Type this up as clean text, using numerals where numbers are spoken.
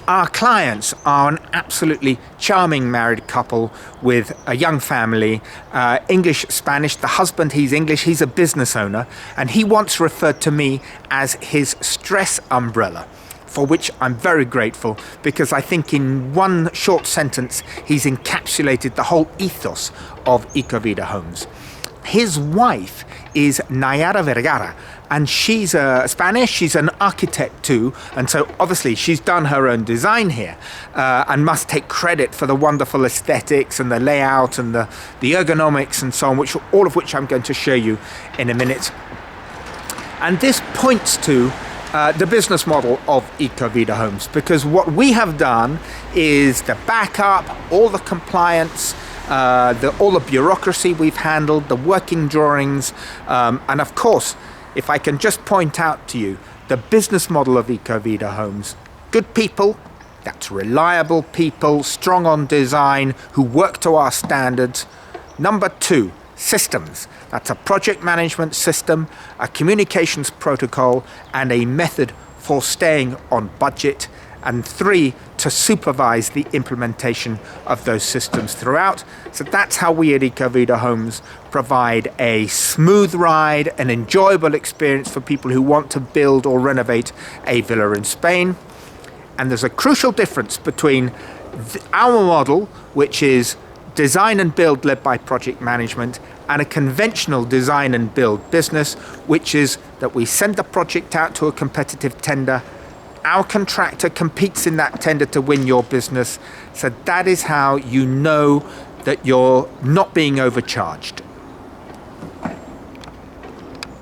Our clients are an absolutely charming married couple with a young family, English, Spanish. The husband, he's English, he's a business owner, and he once referred to me as his stress umbrella, for which I'm very grateful, because I think in one short sentence he's encapsulated the whole ethos of Vida Homes. His wife is Nayara Vergara, and she's Spanish, she's an architect too, and so obviously she's done her own design here, and must take credit for the wonderful aesthetics and the layout and the ergonomics and so on, all of which I'm going to show you in a minute. And this points to the business model of Vida Homes, because what we have done is the backup, all the compliance, all the bureaucracy we've handled, the working drawings, and of course, if I can just point out to you, the business model of Vida Homes. Good people, that's reliable people, strong on design, who work to our standards. Number 2, systems. That's a project management system, a communications protocol, and a method for staying on budget. And 3, to supervise the implementation of those systems throughout. So that's how we at Vida Homes provide a smooth ride, an enjoyable experience for people who want to build or renovate a villa in Spain. And there's a crucial difference between our model, which is design and build led by project management, and a conventional design and build business, which is that we send the project out to a competitive tender. Our contractor competes in that tender to win your business. So that is how you know that you're not being overcharged.